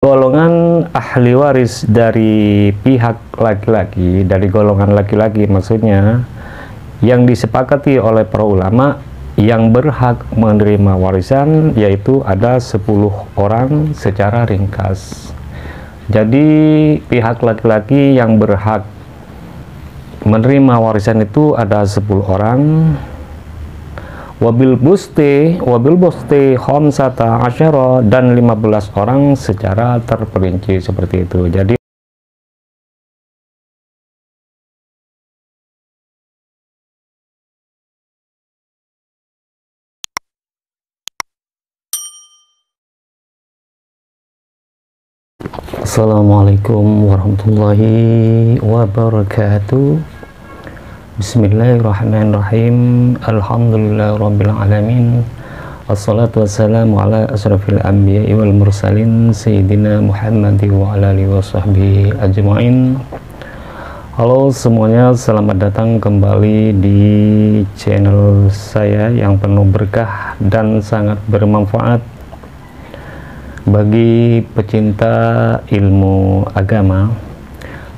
Golongan ahli waris dari pihak laki-laki, dari golongan laki-laki maksudnya, yang disepakati oleh para ulama yang berhak menerima warisan yaitu ada 10 orang secara ringkas. Jadi pihak laki-laki yang berhak menerima warisan itu ada 10 orang. Wabil busti khamsata asyara, dan 15 orang secara terperinci seperti itu. Jadi Assalamualaikum warahmatullahi wabarakatuh. Bismillahirrahmanirrahim. Alhamdulillahirrabbilalamin. Assalatu wassalamu ala asrafil anbiya'i wal mursalin Sayyidina Muhammadi wa ala alihi wa sahbihi ajma'in. Halo semuanya, selamat datang kembali di channel saya yang penuh berkah dan sangat bermanfaat bagi pecinta ilmu agama.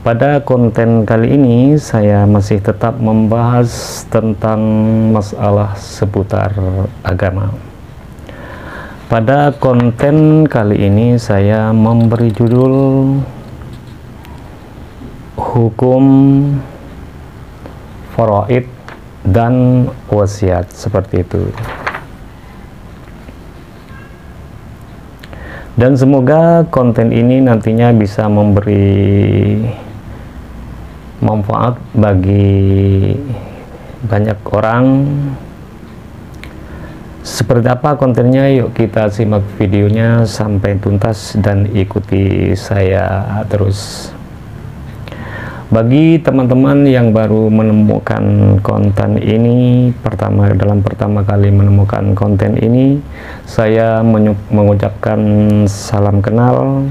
Pada konten kali ini saya masih tetap membahas tentang masalah seputar agama. Pada konten kali ini saya memberi judul hukum faraid dan wasiat, seperti itu. Dan semoga konten ini nantinya bisa memberi manfaat bagi banyak orang. Seperti apa kontennya? Yuk kita simak videonya sampai tuntas dan ikuti saya terus. Bagi teman-teman yang baru menemukan konten ini, pertama kali menemukan konten ini, saya mengucapkan salam kenal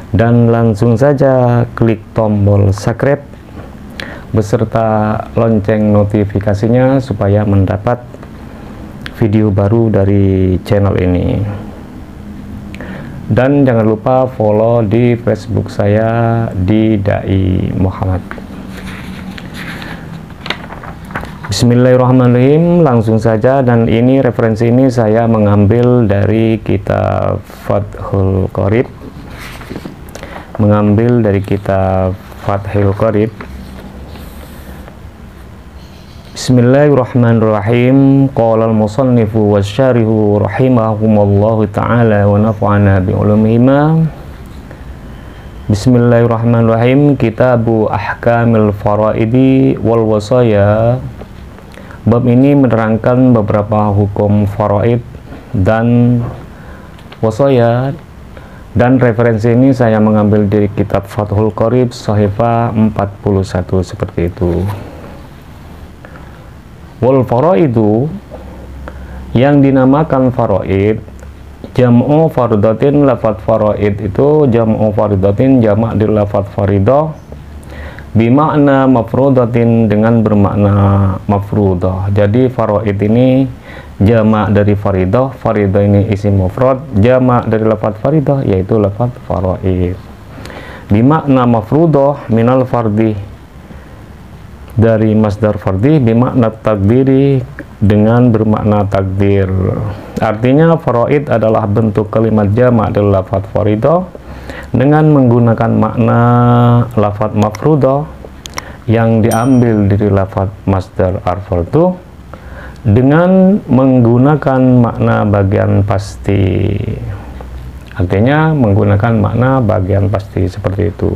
dan langsung saja klik tombol subscribe beserta lonceng notifikasinya supaya mendapat video baru dari channel ini. Dan jangan lupa follow di Facebook saya di Dai Muhammad. Bismillahirrahmanirrahim, langsung saja. Dan ini referensi ini saya mengambil dari kitab Fathul Qorib, Bismillahirrahmanirrahim. Qala al-musannifu wasyarihu rahimahumullahu ta'ala wa nafa'ana bi'ulumihima. Bismillahirrahmanirrahim. Kitabu ahkamil faraidi wal wasaya. Bab ini menerangkan beberapa hukum faraid dan wasaya. Dan referensi ini saya mengambil dari kitab Fathul Qorib Shahifah 41, seperti itu. Wal faraidu, yang dinamakan faraid, jam'u faridatin. Lafadz faraid itu jam'u faridatin, jamak dari lafadz faridah, bimakna mafrudatin, dengan bermakna mafrudah. Jadi faraid ini jamak dari faridah, faridah ini isim mufrad, jamak dari lafadz faridah yaitu lafadz faraid. Bimakna mafrudah minal fardi, dari masdar fardi, bimakna takdiri, dengan bermakna takdir. Artinya faraid adalah bentuk kalimat jamak dari lafadz faridah dengan menggunakan makna lafadz mafrudah yang diambil dari lafadz masdar ar-fardu dengan menggunakan makna bagian pasti. Artinya menggunakan makna bagian pasti, seperti itu.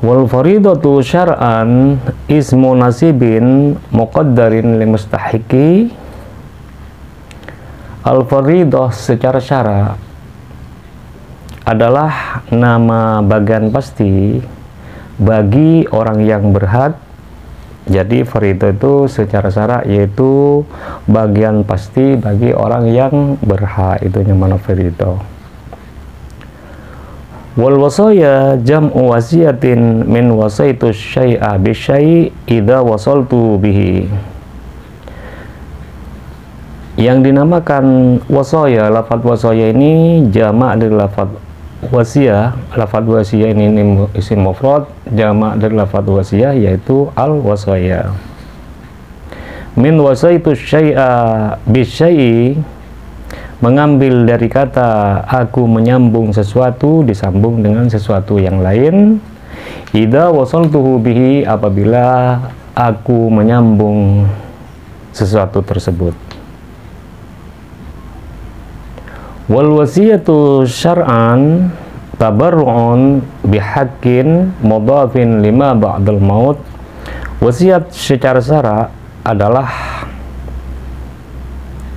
Wal faridatu syar'an ismu nasibin muqaddarin li mustahiqi. Al faridah secara syara adalah nama bagian pasti bagi orang yang berhak. Jadi faridah itu secara syara yaitu bagian pasti bagi orang yang berhak, itu yang mana faridah. Wal wasaya jam'u wasiyatin min wasaitu syai'a bisyai' idza wasaltu bihi. Yang dinamakan wasaya, lafadz wasaya ini jamak dari lafadz wasiyah. Lafadz wasiyah ini isim mufrad, jamak dari lafadz wasiyah yaitu al wasaya. Min wasaitu syai'a bisyai'i, mengambil dari kata aku menyambung sesuatu disambung dengan sesuatu yang lain. Idza wasaltuhu bihi, apabila aku menyambung sesuatu tersebut. Wal wasiyatu syar'an tabarru'un bihaqqin mudhafin lima ba'dal maut. Wasiat secara syara adalah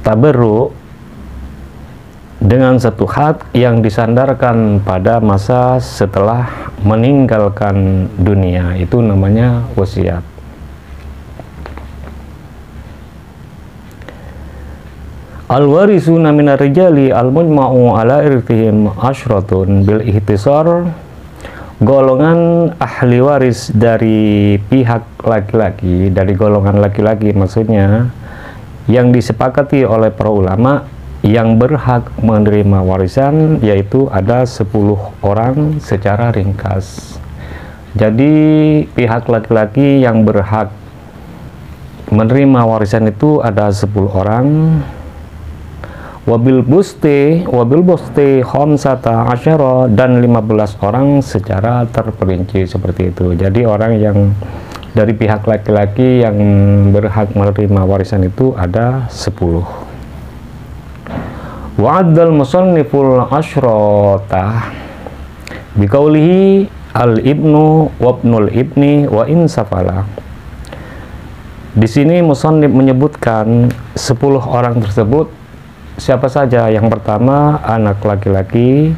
tabarru' dengan satu hak yang disandarkan pada masa setelah meninggalkan dunia, itu namanya wasiat. Al-warisuna minar rijali al-mujma'u ala irtihim asyratun bil ihtisar, golongan ahli waris dari pihak laki-laki, dari golongan laki-laki maksudnya, yang disepakati oleh para ulama yang berhak menerima warisan yaitu ada 10 orang secara ringkas. Jadi pihak laki-laki yang berhak menerima warisan itu ada 10 orang. Wabil busti khamsata asyara, dan 15 orang secara terperinci seperti itu. Jadi orang yang dari pihak laki-laki yang berhak menerima warisan itu ada 10. Wa'addal musanniful asyrata biqaulihi al-ibnu wabnul ibni wa in safala. Di sini musannif menyebutkan 10 orang tersebut. Siapa saja? Yang pertama anak laki-laki,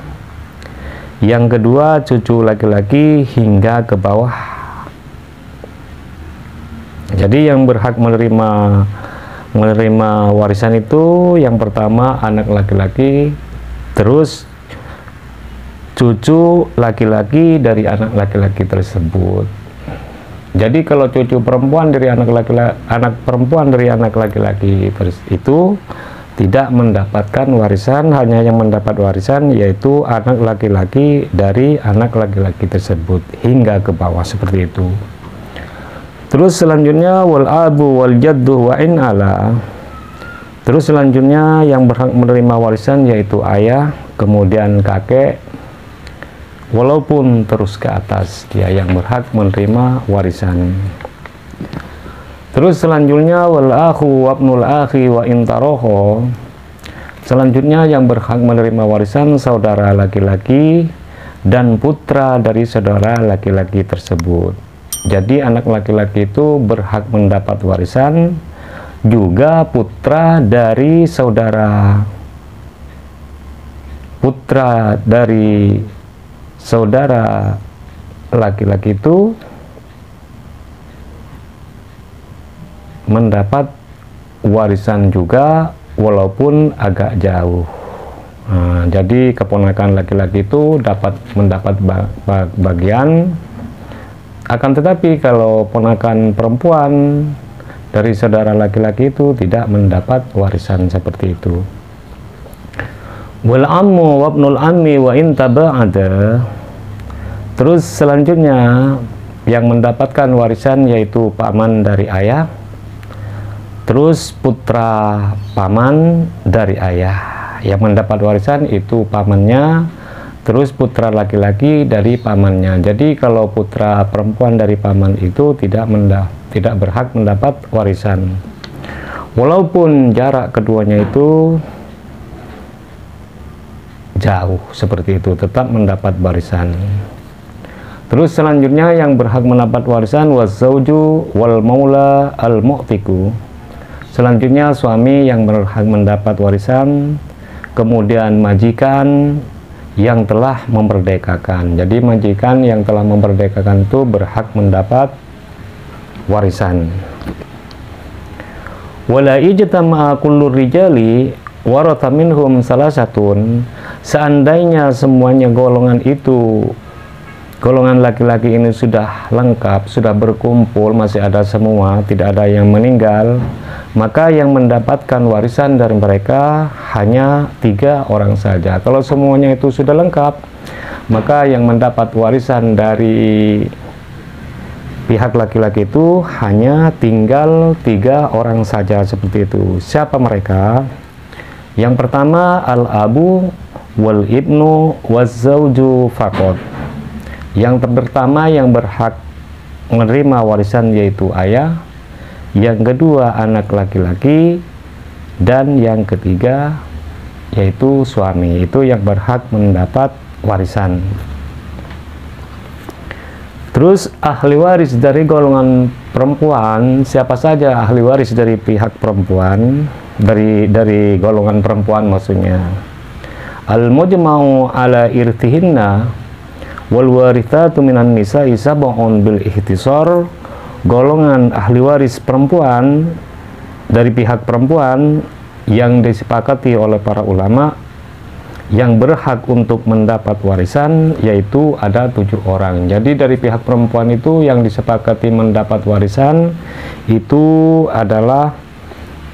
yang kedua cucu laki-laki hingga ke bawah. Jadi yang berhak menerima warisan itu yang pertama anak laki-laki, terus cucu laki-laki dari anak laki-laki tersebut. Jadi kalau cucu perempuan dari anak laki-laki itu tidak mendapatkan warisan, hanya yang mendapat warisan yaitu anak laki-laki dari anak laki-laki tersebut hingga ke bawah, seperti itu. Terus selanjutnya wal abu wal jaddu wa in ala. Terus selanjutnya yang berhak menerima warisan yaitu ayah, kemudian kakek, walaupun terus ke atas dia yang berhak menerima warisan. Terus selanjutnya wal akhu wabnul akhi wa intaroho. Selanjutnya yang berhak menerima warisan saudara laki-laki dan putra dari saudara laki-laki tersebut. Jadi anak laki-laki itu berhak mendapat warisan, juga putra dari saudara laki-laki itu mendapat warisan juga walaupun agak jauh. Nah, jadi keponakan laki-laki itu dapat mendapat bagian, akan tetapi kalau ponakan perempuan dari saudara laki-laki itu tidak mendapat warisan seperti itu. Wal ammu wabnul ammi wa in taba'ada. Terus selanjutnya yang mendapatkan warisan yaitu paman dari ayah, terus putra paman dari ayah. Yang mendapat warisan itu pamannya, terus putra laki-laki dari pamannya. Jadi kalau putra perempuan dari paman itu tidak berhak mendapat warisan, walaupun jarak keduanya itu jauh seperti itu, tetap mendapat warisan. Terus selanjutnya yang berhak mendapat warisan wazauju wal maula al mu'tiku. Selanjutnya suami yang berhak mendapat warisan, kemudian majikan yang telah memerdekakan. Jadi majikan yang telah memerdekakan itu berhak mendapat warisan. Wala ijtama'a kullu rijali waratha minhum salasatun. Seandainya semuanya golongan itu, golongan laki-laki ini sudah lengkap, sudah berkumpul, masih ada semua, tidak ada yang meninggal, maka yang mendapatkan warisan dari mereka hanya 3 orang saja. Kalau semuanya itu sudah lengkap, maka yang mendapat warisan dari pihak laki-laki itu hanya tinggal 3 orang saja, seperti itu. Siapa mereka? Yang pertama, al-abu wal ibnu wazzauju faqat. Yang pertama yang berhak menerima warisan yaitu ayah, yang kedua anak laki-laki, dan yang ketiga yaitu suami. Itu yang berhak mendapat warisan. Terus ahli waris dari golongan perempuan, siapa saja ahli waris dari pihak perempuan, dari golongan perempuan maksudnya? Al-mujma'u ala irtihinna wal warithatu minan nisa'i sab'un bil ihtisar. Golongan ahli waris perempuan dari pihak perempuan yang disepakati oleh para ulama yang berhak untuk mendapat warisan yaitu ada 7 orang. Jadi dari pihak perempuan itu yang disepakati mendapat warisan itu adalah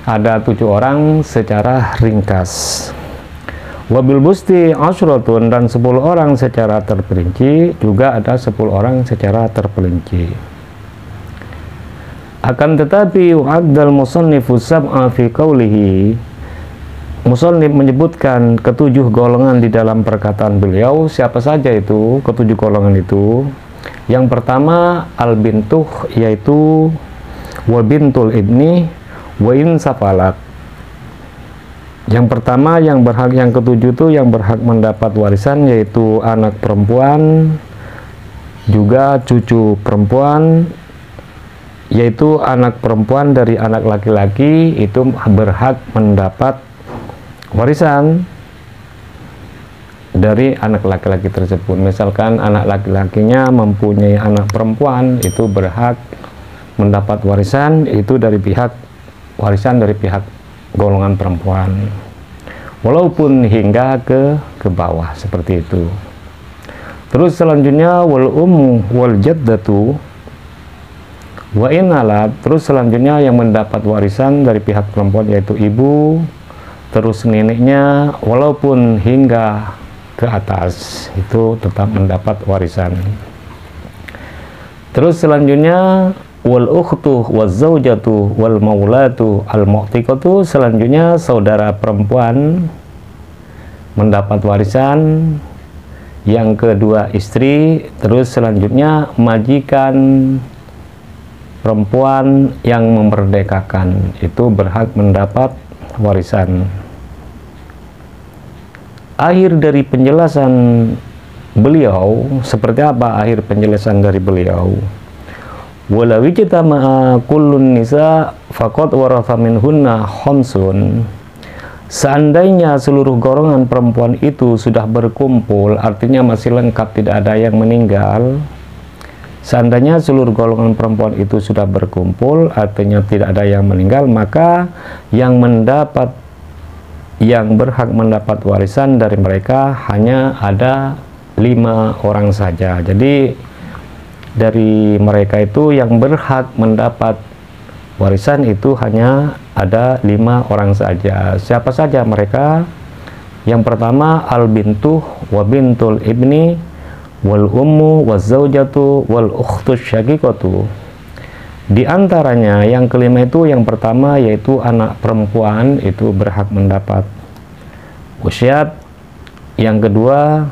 ada 7 orang secara ringkas. Wabil busti asyratun, dan 10 orang secara terperinci, juga ada 10 orang secara terperinci. Akan tetapi wa'addal musannifu sab'a fi qawlihi, musannif menyebutkan ke-7 golongan di dalam perkataan beliau. Siapa saja itu ke-7 golongan itu? Yang pertama al-bintuh, yaitu wa bintul ibni wa in safalat. Yang pertama yang berhak, yang ke-7 itu yang berhak mendapat warisan yaitu anak perempuan, juga cucu perempuan, yaitu anak perempuan dari anak laki-laki itu berhak mendapat warisan dari anak laki-laki tersebut. Misalkan anak laki-lakinya mempunyai anak perempuan, itu berhak mendapat warisan itu dari pihak warisan dari pihak golongan perempuan, walaupun hingga ke bawah, seperti itu. Terus selanjutnya wal wal jaddatu wa in alat. Terus selanjutnya yang mendapat warisan dari pihak perempuan yaitu ibu, terus neneknya, walaupun hingga ke atas, itu tetap mendapat warisan. Terus selanjutnya wal ukhtu waz zaujatu wal maulatu al mu'tiqatu. Selanjutnya saudara perempuan mendapat warisan, yang kedua istri, terus selanjutnya majikan perempuan yang memerdekakan itu berhak mendapat warisan. Akhir dari penjelasan beliau, seperti apa akhir penjelasan dari beliau? Wala wijtama'a kullun nisa faqad waratha minhunna khamsun. Seandainya seluruh golongan perempuan itu sudah berkumpul, artinya masih lengkap, tidak ada yang meninggal. Seandainya seluruh golongan perempuan itu sudah berkumpul, artinya tidak ada yang meninggal, maka yang berhak mendapat warisan dari mereka hanya ada 5 orang saja. Jadi dari mereka itu yang berhak mendapat warisan itu hanya ada 5 orang saja. Siapa saja mereka? Yang pertama al-bintuh wa bintul ibni wal ummu waz zaujatu wal ukhtus syaqiqatu. Di antaranya yang kelima itu yang pertama yaitu anak perempuan itu berhak mendapat wasiat. Yang kedua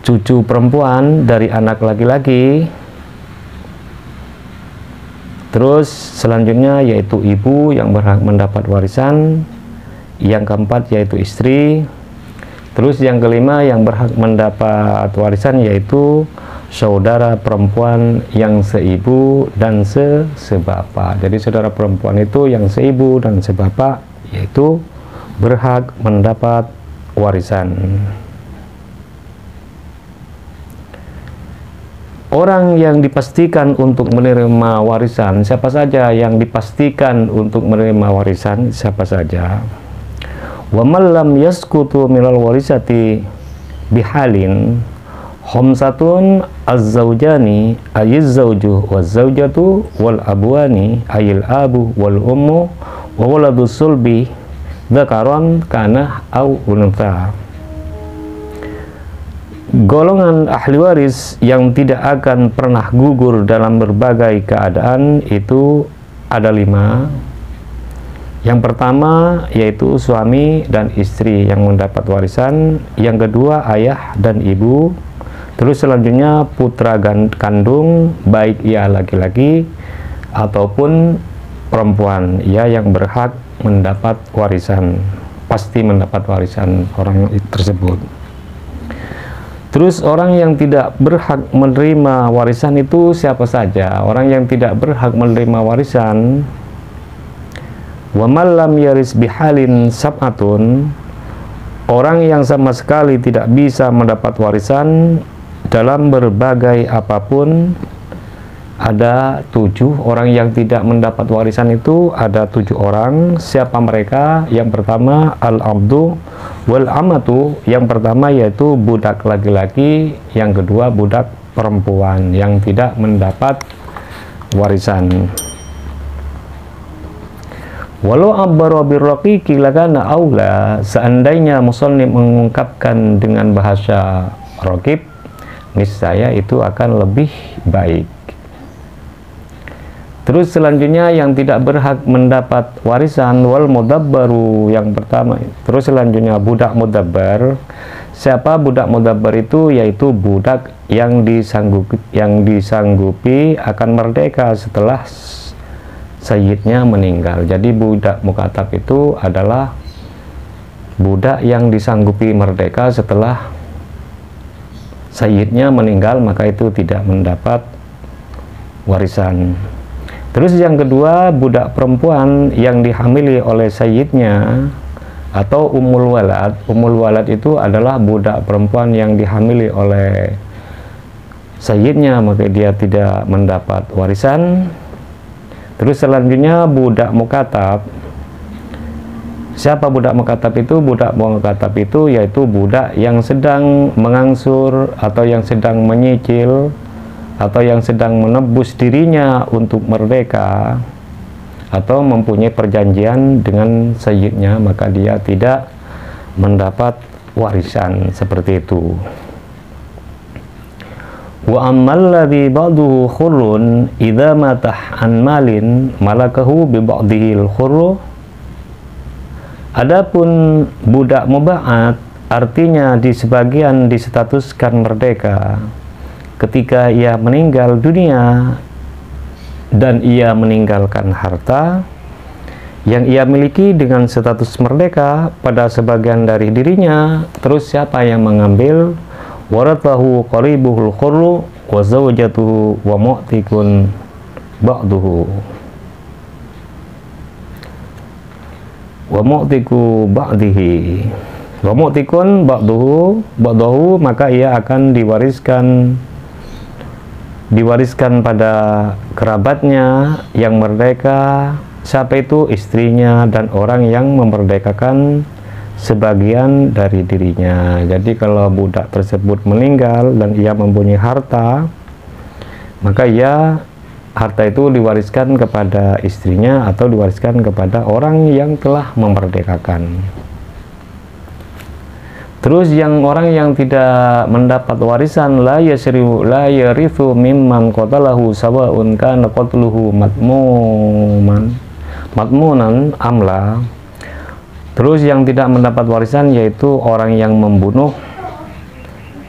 cucu perempuan dari anak laki-laki. Terus selanjutnya yaitu ibu yang berhak mendapat warisan. Yang keempat yaitu istri. Terus yang kelima yang berhak mendapat warisan yaitu saudara perempuan yang seibu dan sebapak. Jadi saudara perempuan itu yang seibu dan sebapak yaitu berhak mendapat warisan. Orang yang dipastikan untuk menerima warisan, siapa saja yang dipastikan untuk menerima warisan, siapa saja? Wa man lam yaskutu minal warisati bihalin Khamsatun az-zawjani ayiz zawju waz zawjatu wal abwani ayil abu wal ummu wa waladus sulbi dzakaron kana au untha. Golongan ahli waris yang tidak akan pernah gugur dalam berbagai keadaan itu ada 5. Yang pertama yaitu suami dan istri yang mendapat warisan, yang kedua ayah dan ibu, terus selanjutnya putra kandung baik ia laki-laki ataupun perempuan ya yang berhak mendapat warisan, pasti mendapat warisan orang tersebut. Terus orang yang tidak berhak menerima warisan itu siapa saja? Orang yang tidak berhak menerima warisan, wa man lam yaris bihalin sab'atun, orang yang sama sekali tidak bisa mendapat warisan dalam berbagai apapun. Ada 7 orang yang tidak mendapat warisan itu, ada 7 orang. Siapa mereka? Yang pertama al-abdu wal amatu, yang pertama yaitu budak laki-laki, yang kedua budak perempuan yang tidak mendapat warisan. Walau abbara birraqiqi lakana aula, seandainya musannif mengungkapkan dengan bahasa raqib, niscaya itu akan lebih baik. Terus selanjutnya yang tidak berhak mendapat warisan wal mudabbaru, yang pertama. Terus selanjutnya budak mudabbar. Siapa budak mudabbar itu? Yaitu budak yang disanggupi akan merdeka setelah sayyidnya meninggal. Jadi budak mukatab itu adalah budak yang disanggupi merdeka setelah sayyidnya meninggal, maka itu tidak mendapat warisan. Terus yang kedua budak perempuan yang dihamili oleh sayyidnya atau ummul walad. Ummul walad itu adalah budak perempuan yang dihamili oleh sayyidnya, maka dia tidak mendapat warisan. Terus selanjutnya budak mukatab. Siapa budak mukatab itu? Budak mukatab itu yaitu budak yang sedang mengangsur atau yang sedang menyicil atau yang sedang menebus dirinya untuk merdeka atau mempunyai perjanjian dengan sayyidnya, maka dia tidak mendapat warisan seperti itu. Wa ammal ladzi ba'duhu khurrun idza matah an malin malakahu bi ba'dihi al-khurru. Adapun budak muba'at artinya di sebagian distatuskan merdeka ketika ia meninggal dunia dan ia meninggalkan harta yang ia miliki dengan status merdeka pada sebagian dari dirinya. Terus siapa yang mengambil? Warathahu qaribuhul khurru wa zawjatuhu wa mu'tikun ba'duhu wa mu'tiku ba'dihi wa mu'tikun ba'duhu, maka ia akan diwariskan pada kerabatnya yang merdeka. Siapa itu? Istrinya dan orang yang memerdekakan sebagian dari dirinya. Jadi kalau budak tersebut meninggal dan ia mempunyai harta, maka harta itu diwariskan kepada istrinya atau diwariskan kepada orang yang telah memerdekakan. Terus yang orang yang tidak mendapat warisan la yarithu mimman qatalahu sawa'un kana qatluhu matmunan amla. Terus yang tidak mendapat warisan yaitu orang yang membunuh,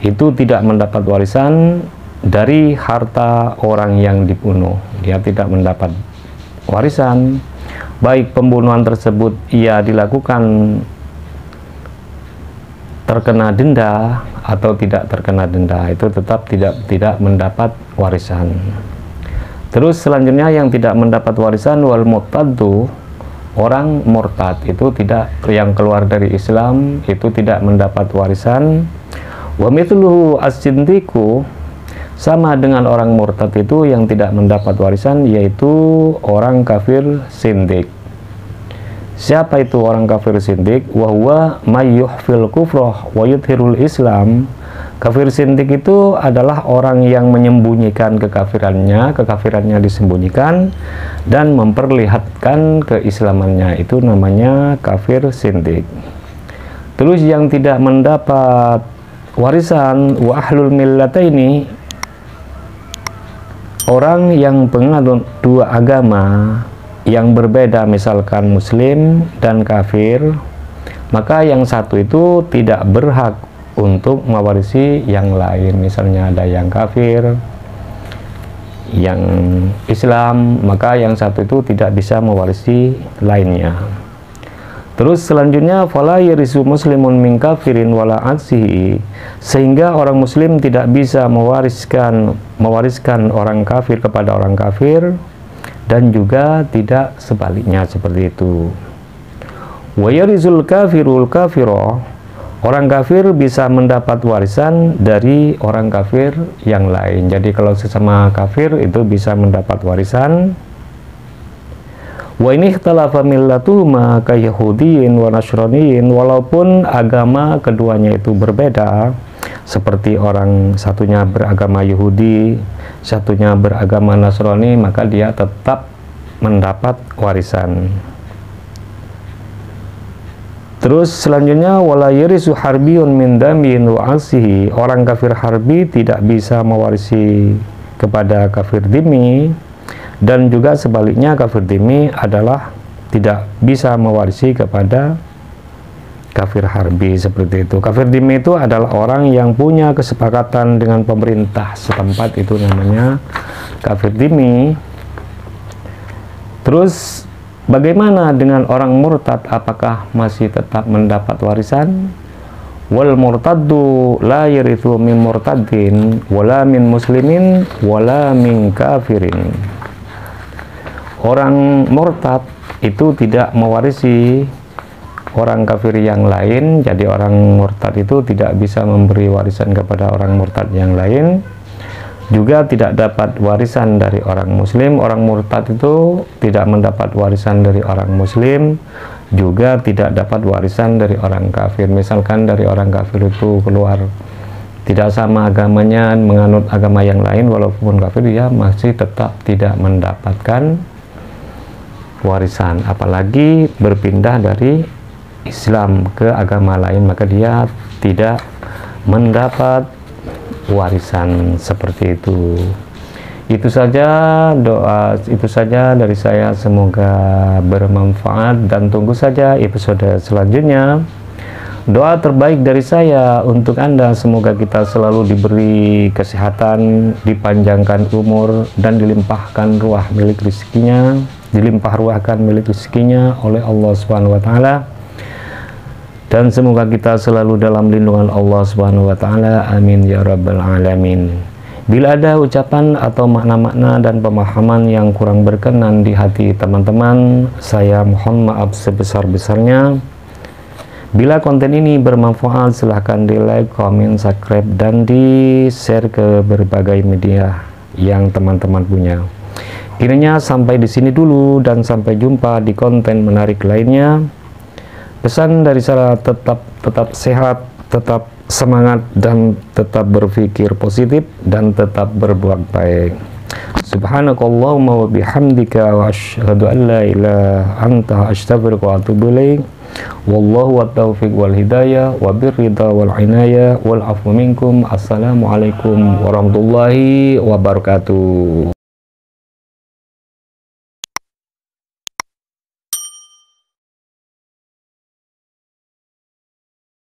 itu tidak mendapat warisan dari harta orang yang dibunuh. Dia tidak mendapat warisan, baik pembunuhan tersebut ia dilakukan terkena denda atau tidak terkena denda, itu tetap tidak mendapat warisan. Terus selanjutnya yang tidak mendapat warisan wal murtaddu, orang murtad itu tidak, yang keluar dari Islam itu tidak mendapat warisan. Wa mithluhu as-sindiku, sama dengan orang murtad itu yang tidak mendapat warisan yaitu orang kafir sindik. Siapa itu orang kafir sindik? Wa huwa may yuhfil kufrah wa yudhirul Islam, Kafir sindik itu adalah orang yang menyembunyikan kekafirannya disembunyikan dan memperlihatkan keislamannya, itu namanya kafir sindik. Terus yang tidak mendapat warisan wa ahlul millataini, orang yang penganut dua agama yang berbeda, misalkan muslim dan kafir, maka yang satu itu tidak berhak untuk mewarisi yang lain. Misalnya ada yang kafir, yang Islam, maka yang satu itu tidak bisa mewarisi lainnya. Terus selanjutnya, fala yarisu muslimun min kafirin wala aksihi, sehingga orang muslim tidak bisa mewariskan orang kafir kepada orang kafir, dan juga tidak sebaliknya seperti itu. Wa yarizul kafirul kafiro, orang kafir bisa mendapat warisan dari orang kafir yang lain. Jadi kalau sesama kafir itu bisa mendapat warisan. Wa ini ikhtalafa millatuhuma ka yahudiyin wa nasraniyin, walaupun agama keduanya itu berbeda, seperti orang satunya beragama Yahudi, satunya beragama Nasrani, maka dia tetap mendapat warisan. Terus selanjutnya, wala yarisu harbiyun min damin wa asihi, orang kafir harbi tidak bisa mewarisi kepada kafir dhimmi, dan juga sebaliknya kafir dhimmi adalah tidak bisa mewarisi kepada kafir harbi, seperti itu. Kafir dhimmi itu adalah orang yang punya kesepakatan dengan pemerintah setempat, itu namanya kafir dhimmi. Terus bagaimana dengan orang murtad, apakah masih tetap mendapat warisan? Wal murtaddu la yarithu min murtaddin wala min muslimin wala min kafirin. Orang murtad itu tidak mewarisi orang kafir yang lain, jadi orang murtad itu tidak bisa memberi warisan kepada orang murtad yang lain, juga tidak dapat warisan dari orang muslim. Orang murtad itu tidak mendapat warisan dari orang muslim, juga tidak dapat warisan dari orang kafir. Misalkan dari orang kafir itu keluar tidak sama agamanya, menganut agama yang lain, walaupun kafir, dia masih tetap tidak mendapatkan warisan. Apalagi berpindah dari Islam ke agama lain, maka dia tidak mendapat warisan, seperti itu. Itu saja doa, itu saja dari saya, semoga bermanfaat, dan tunggu saja episode selanjutnya. Doa terbaik dari saya untuk Anda, semoga kita selalu diberi kesehatan, dipanjangkan umur, dan dilimpahkan ruah milik rezekinya, dilimpah ruahkan milik rezekinya oleh Allah Subhanahu wa taala. Dan semoga kita selalu dalam lindungan Allah Subhanahu wa taala. Amin ya rabbal alamin. Bila ada ucapan atau makna-makna dan pemahaman yang kurang berkenan di hati teman-teman, saya mohon maaf sebesar-besarnya. Bila konten ini bermanfaat, silahkan di like, komen, subscribe, dan di share ke berbagai media yang teman-teman punya. Kiranya sampai di sini dulu, dan sampai jumpa di konten menarik lainnya. Pesan dari saya, tetap sehat, tetap semangat, dan tetap berpikir positif, dan tetap berbuat baik. Subhanakallahumma wa bihamdika wa asyhadu an la ilaha anta astaghfiruka wa atubu ilaik. Wallahu wa taufiq wal hidayah wa birrida wal inayah wal afwu minkum. Assalamualaikum warahmatullahi wabarakatuh.